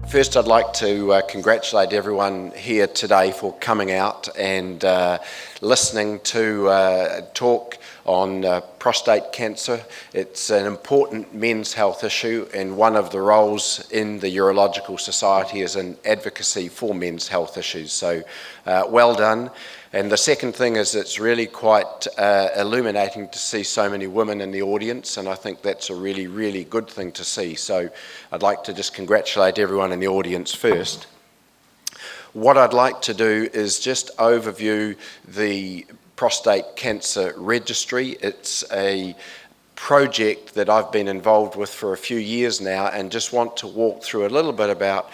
First, I'd like to congratulate everyone here today for coming out and listening to talk on prostate cancer. It's an important men's health issue, and one of the roles in the Urological Society is an advocacy for men's health issues. So well done. And the second thing is it's really quite illuminating to see so many women in the audience, and I think that's a really, really good thing to see. So I'd like to just congratulate everyone in the audience first. What I'd like to do is just overview the Prostate Cancer Registry. It's a project that I've been involved with for a few years now, and just want to walk through a little bit about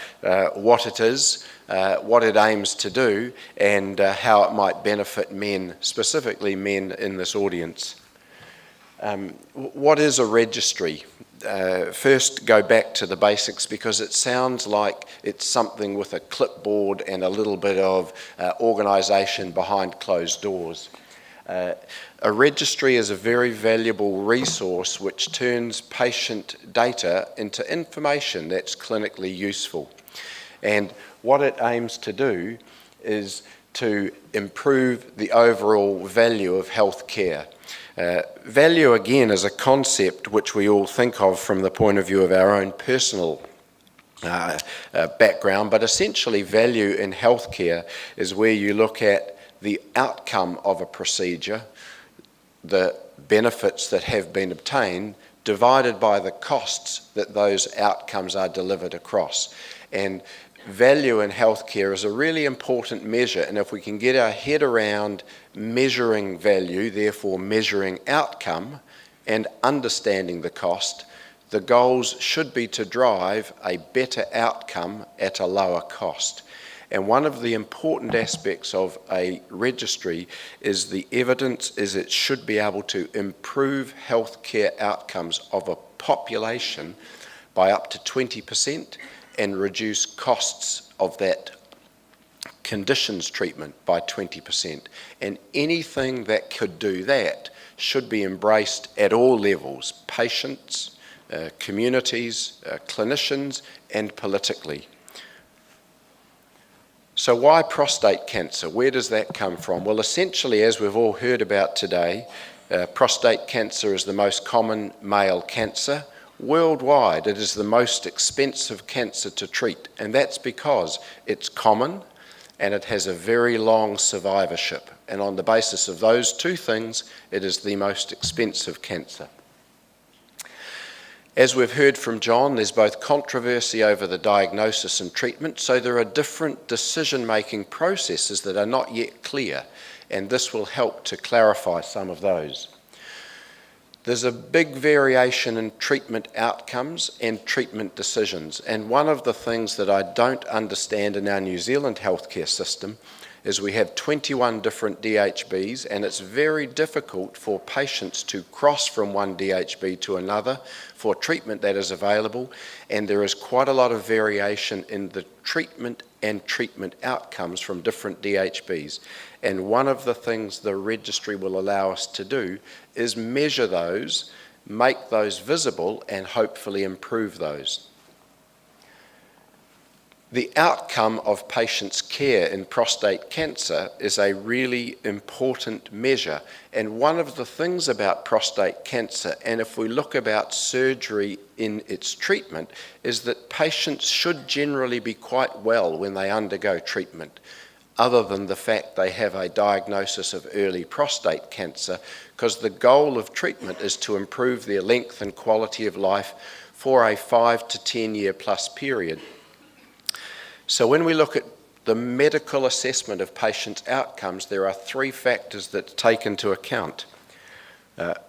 what it is, what it aims to do, and how it might benefit men, specifically men in this audience. What is a registry? First, go back to the basics, because it sounds like it's something with a clipboard and a little bit of organisation behind closed doors. A registry is a very valuable resource which turns patient data into information that's clinically useful. And what it aims to do is to improve the overall value of health care. Value, again, is a concept which we all think of from the point of view of our own personal background, but essentially value in healthcare is where you look at the outcome of a procedure, the benefits that have been obtained, divided by the costs that those outcomes are delivered across. And value in healthcare is a really important measure, and if we can get our head around measuring value, therefore measuring outcome, and understanding the cost, the goals should be to drive a better outcome at a lower cost. And one of the important aspects of a registry is the evidence is it should be able to improve healthcare outcomes of a population by up to 20% and reduce costs of that conditions treatment by 20%. And anything that could do that should be embraced at all levels: patients, communities, clinicians, and politically. So why prostate cancer? Where does that come from? Well, essentially, as we've all heard about today, prostate cancer is the most common male cancer. Worldwide, it is the most expensive cancer to treat, and that's because it's common and it has a very long survivorship. And on the basis of those two things, it is the most expensive cancer. As we've heard from John, there's both controversy over the diagnosis and treatment, so there are different decision-making processes that are not yet clear, and this will help to clarify some of those. There's a big variation in treatment outcomes and treatment decisions, and one of the things that I don't understand in our New Zealand healthcare system is we have 21 different DHBs, and it's very difficult for patients to cross from one DHB to another for treatment that is available, and there is quite a lot of variation in the treatment and treatment outcomes from different DHBs. And one of the things the registry will allow us to do is measure those, make those visible, and hopefully improve those. The outcome of patients' care in prostate cancer is a really important measure, and one of the things about prostate cancer, and if we look about surgery in its treatment, is that patients should generally be quite well when they undergo treatment, other than the fact they have a diagnosis of early prostate cancer, because the goal of treatment is to improve their length and quality of life for a 5 to 10 year plus period. So when we look at the medical assessment of patients' outcomes, there are three factors that take into account.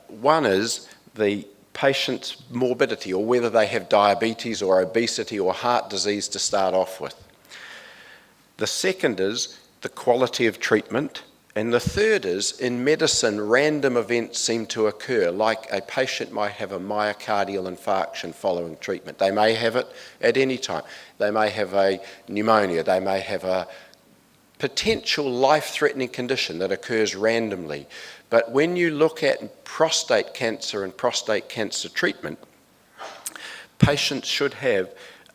One is the patient's morbidity, or whether they have diabetes or obesity or heart disease to start off with. The second is the quality of treatment. And the third is, in medicine, random events seem to occur, like a patient might have a myocardial infarction following treatment. They may have it at any time. They may have a pneumonia. They may have a potential life-threatening condition that occurs randomly. But when you look at prostate cancer and prostate cancer treatment, patients should have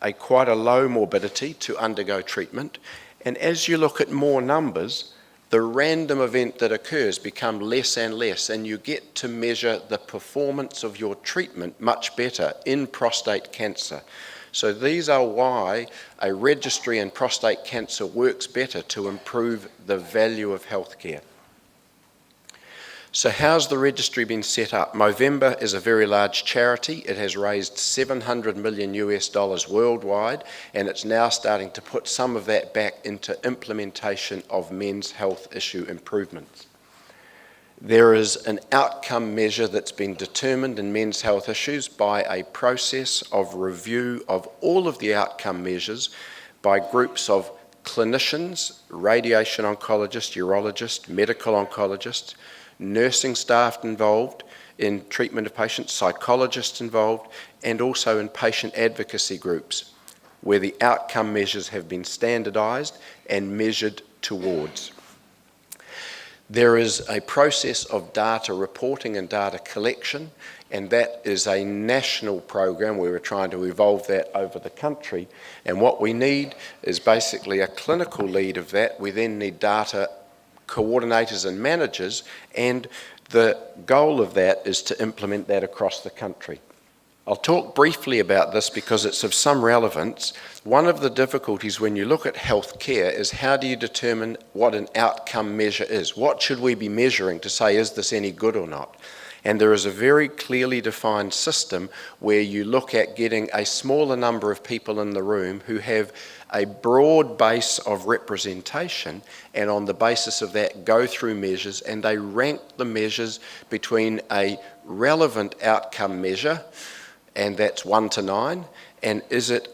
quite a low morbidity to undergo treatment. And as you look at more numbers, the random event that occurs become less and less, and you get to measure the performance of your treatment much better in prostate cancer. So these are why a registry in prostate cancer works better to improve the value of healthcare. So how's the registry been set up? Movember is a very large charity. It has raised $700 million worldwide, and it's now starting to put some of that back into implementation of men's health issue improvements. There is an outcome measure that's been determined in men's health issues by a process of review of all of the outcome measures by groups of clinicians, radiation oncologists, urologists, medical oncologists, nursing staff involved in treatment of patients, psychologists involved, and also in patient advocacy groups, where the outcome measures have been standardised and measured towards. There is a process of data reporting and data collection, and that is a national program where we're trying to evolve that over the country. And what we need is basically a clinical lead of that. We then need data coordinators and managers, and the goal of that is to implement that across the country. I'll talk briefly about this because it's of some relevance. One of the difficulties when you look at healthcare is how do you determine what an outcome measure is? What should we be measuring to say, is this any good or not? And there is a very clearly defined system where you look at getting a smaller number of people in the room who have a broad base of representation, and on the basis of that go through measures, and they rank the measures between a relevant outcome measure, and that's 1 to 9, and is it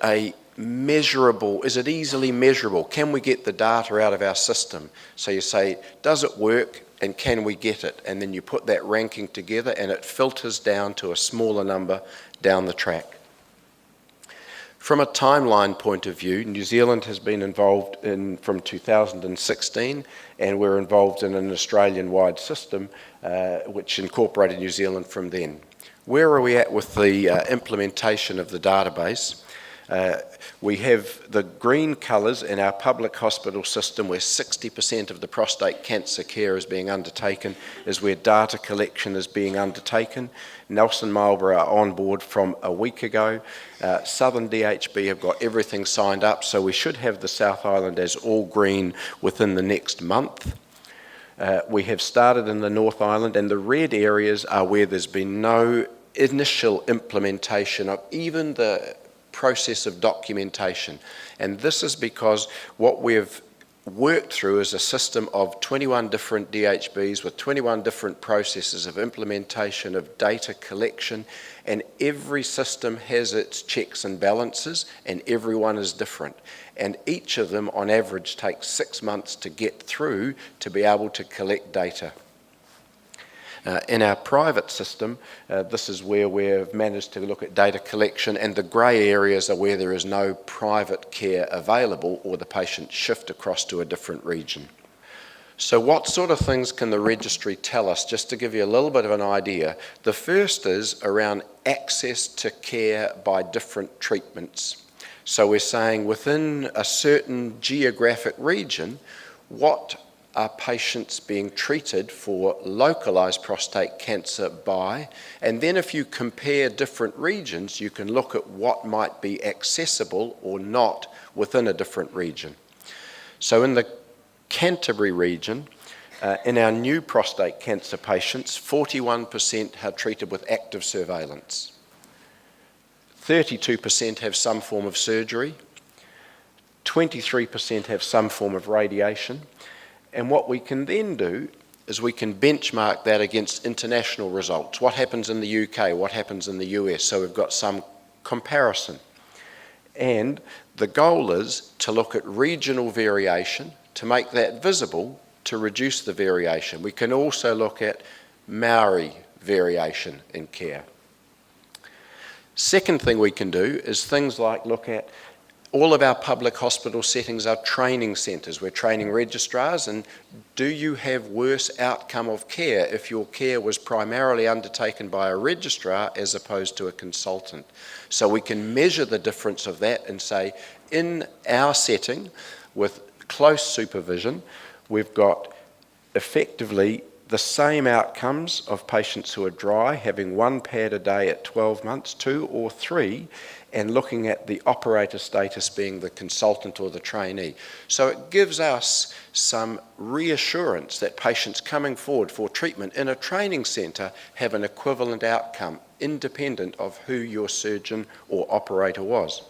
easily measurable? Can we get the data out of our system? So you say, does it work? And can we get it? And then you put that ranking together and it filters down to a smaller number down the track. From a timeline point of view, New Zealand has been involved from 2016, and we're involved in an Australian-wide system which incorporated New Zealand from then. Where are we at with the implementation of the database? We have the green colours in our public hospital system where 60% of the prostate cancer care is being undertaken, is where data collection is being undertaken. Nelson Marlborough are on board from a week ago. Southern DHB have got everything signed up, so we should have the South Island as all green within the next month. We have started in the North Island, and the red areas are where there's been no initial implementation of even the process of documentation. And this is because what we've worked through is a system of 21 different DHBs with 21 different processes of implementation of data collection, and every system has its checks and balances, and everyone is different. And each of them on average takes 6 months to get through to be able to collect data. In our private system, this is where we've managed to look at data collection, and the grey areas are where there is no private care available or the patient shift across to a different region. So what sort of things can the registry tell us, just to give you a little bit of an idea? The first is around access to care by different treatments. So we're saying within a certain geographic region, what are patients being treated for localised prostate cancer by? And then if you compare different regions, you can look at what might be accessible or not within a different region. So in the Canterbury region, in our new prostate cancer patients, 41% are treated with active surveillance. 32% have some form of surgery. 23% have some form of radiation. And what we can then do is we can benchmark that against international results. What happens in the UK? What happens in the US? So we've got some comparison. And the goal is to look at regional variation, to make that visible, to reduce the variation. We can also look at Maori variation in care. Second thing we can do is things like look at All of our public hospital settings are training centres. We're training registrars, and do you have worse outcome of care if your care was primarily undertaken by a registrar as opposed to a consultant? So we can measure the difference of that and say, in our setting, with close supervision, we've got effectively the same outcomes of patients who are dry, having 1 pad a day at 12 months, 2 or 3, and looking at the operator status being the consultant or the trainee. So it gives us some reassurance that patients coming forward for treatment in a training centre have an equivalent outcome, independent of who your surgeon or operator was.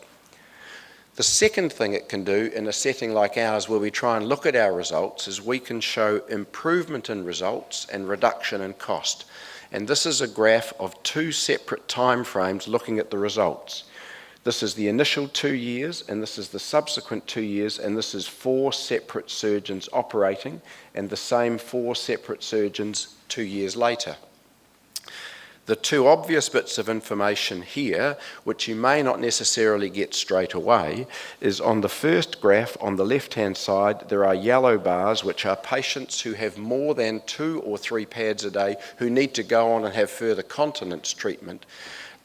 The second thing it can do in a setting like ours where we try and look at our results is we can show improvement in results and reduction in cost. And this is a graph of 2 separate time frames looking at the results. This is the initial 2 years, and this is the subsequent 2 years, and this is 4 separate surgeons operating, and the same 4 separate surgeons 2 years later. The 2 obvious bits of information here, which you may not necessarily get straight away, is on the first graph on the left-hand side, there are yellow bars, which are patients who have more than 2 or 3 pads a day who need to go on and have further continence treatment.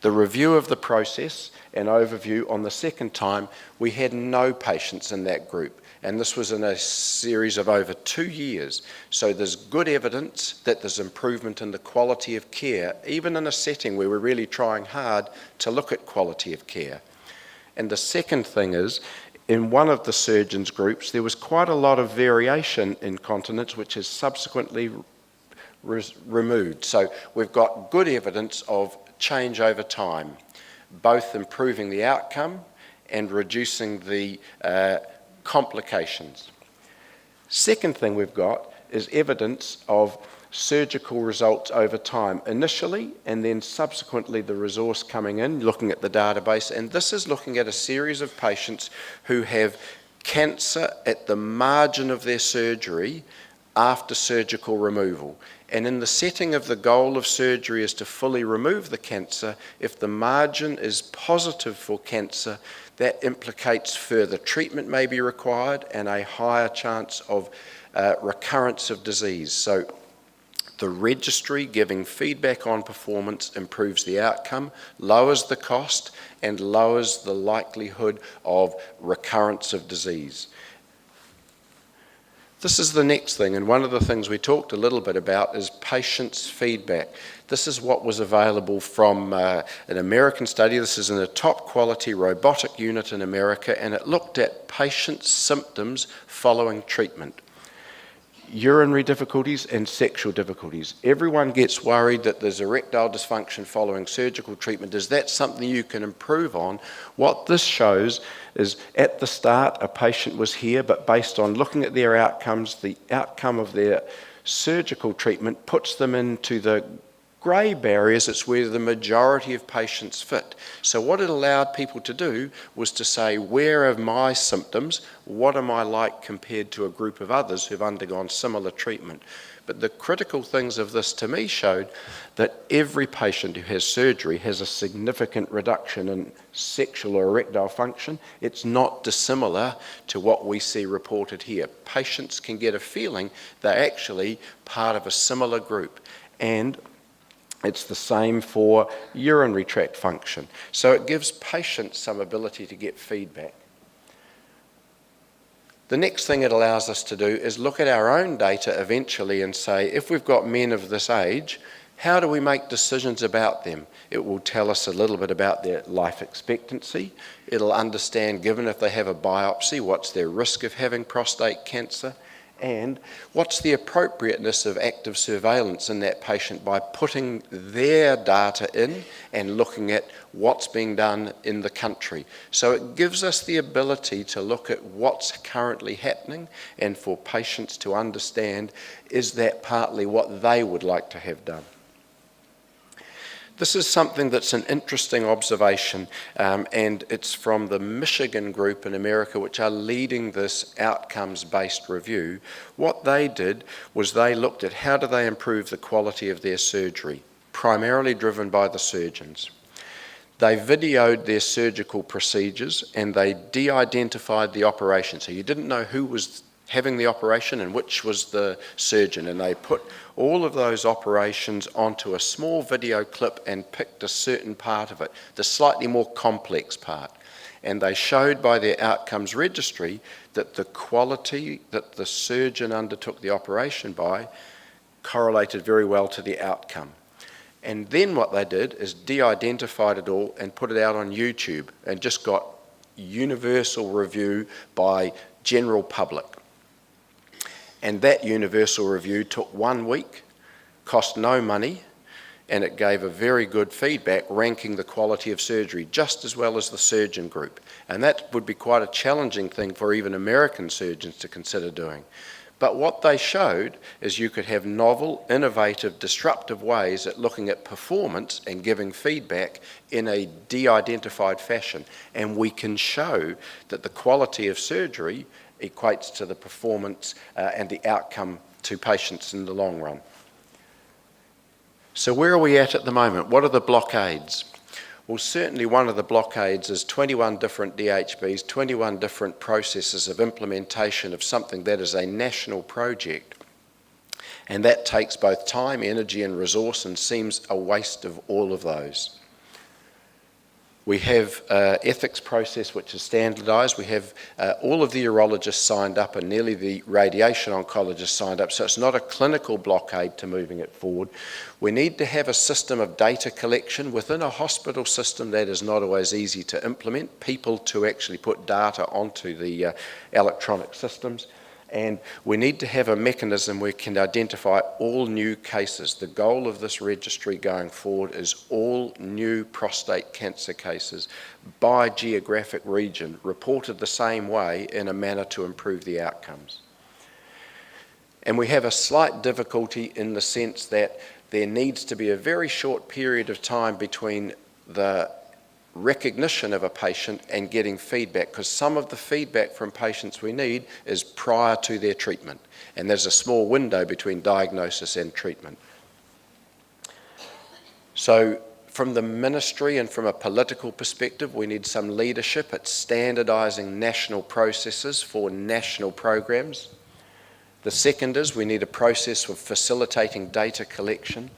The review of the process and overview on the second time, we had no patients in that group. And this was in a series of over 2 years. So there's good evidence that there's improvement in the quality of care, even in a setting where we're really trying hard to look at quality of care. And the second thing is, in one of the surgeons' groups, there was quite a lot of variation in continence, which is subsequently removed. So we've got good evidence of change over time, both improving the outcome and reducing the complications. Second thing we've got is evidence of surgical results over time, initially and then subsequently the resource coming in, looking at the database, and this is looking at a series of patients who have cancer at the margin of their surgery after surgical removal. And in the setting of the goal of surgery is to fully remove the cancer, if the margin is positive for cancer, that implicates further treatment may be required and a higher chance of recurrence of disease. So the registry giving feedback on performance improves the outcome, lowers the cost, and lowers the likelihood of recurrence of disease. This is the next thing, and one of the things we talked a little bit about is patients' feedback. This is what was available from an American study. This is in a top quality robotic unit in America, and it looked at patients' symptoms following treatment. Urinary difficulties and sexual difficulties. Everyone gets worried that there's erectile dysfunction following surgical treatment. Is that something you can improve on? What this shows is at the start a patient was here, but based on looking at their outcomes, the outcome of their surgical treatment puts them into the grey barriers. It's where the majority of patients fit. So what it allowed people to do was to say, where are my symptoms? What am I like compared to a group of others who've undergone similar treatment? But the critical things of this to me showed that every patient who has surgery has a significant reduction in sexual or erectile function. It's not dissimilar to what we see reported here. Patients can get a feeling they're actually part of a similar group. And it's the same for urinary tract function. So it gives patients some ability to get feedback. The next thing it allows us to do is look at our own data eventually and say, if we've got men of this age, how do we make decisions about them? It will tell us a little bit about their life expectancy. It'll understand, given if they have a biopsy, what's their risk of having prostate cancer, and what's the appropriateness of active surveillance in that patient by putting their data in and looking at what's being done in the country. So it gives us the ability to look at what's currently happening and for patients to understand, is that partly what they would like to have done? This is something that's an interesting observation, and it's from the Michigan group in America, which are leading this outcomes-based review. What they did was they looked at how do they improve the quality of their surgery, primarily driven by the surgeons. They videoed their surgical procedures and they de-identified the operation. So you didn't know who was having the operation and which was the surgeon, and they put all of those operations onto a small video clip and picked a certain part of it, the slightly more complex part. And they showed by their outcomes registry that the quality that the surgeon undertook the operation by correlated very well to the outcome. And then what they did is de-identified it all and put it out on YouTube and just got universal review by general public. And that universal review took 1 week, cost no money, and it gave a very good feedback ranking the quality of surgery just as well as the surgeon group. And that would be quite a challenging thing for even American surgeons to consider doing. But what they showed is you could have novel, innovative, disruptive ways at looking at performance and giving feedback in a de-identified fashion. And we can show that the quality of surgery equates to the performance and the outcome to patients in the long run. So where are we at the moment? What are the blockades? Well, certainly one of the blockades is 21 different DHBs, 21 different processes of implementation of something that is a national project. And that takes both time, energy and resource and seems a waste of all of those. We have an ethics process which is standardised. We have all of the urologists signed up and nearly the radiation oncologists signed up, so it's not a clinical blockade to moving it forward. We need to have a system of data collection within a hospital system that is not always easy to implement, people to actually put data onto the electronic systems. And we need to have a mechanism where we can identify all new cases. The goal of this registry going forward is all new prostate cancer cases by geographic region reported the same way in a manner to improve the outcomes. And we have a slight difficulty in the sense that there needs to be a very short period of time between the recognition of a patient and getting feedback, because some of the feedback from patients we need is prior to their treatment, and there's a small window between diagnosis and treatment. So from the ministry and from a political perspective, we need some leadership at standardising national processes for national programs. The second is we need a process for facilitating data collection.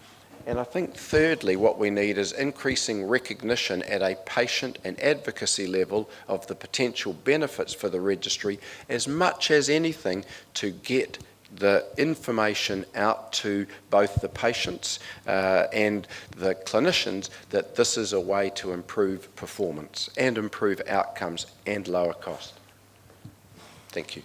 And I think thirdly, what we need is increasing recognition at a patient and advocacy level of the potential benefits for the registry, as much as anything to get the information out to both the patients and the clinicians that this is a way to improve performance and improve outcomes and lower cost. Thank you.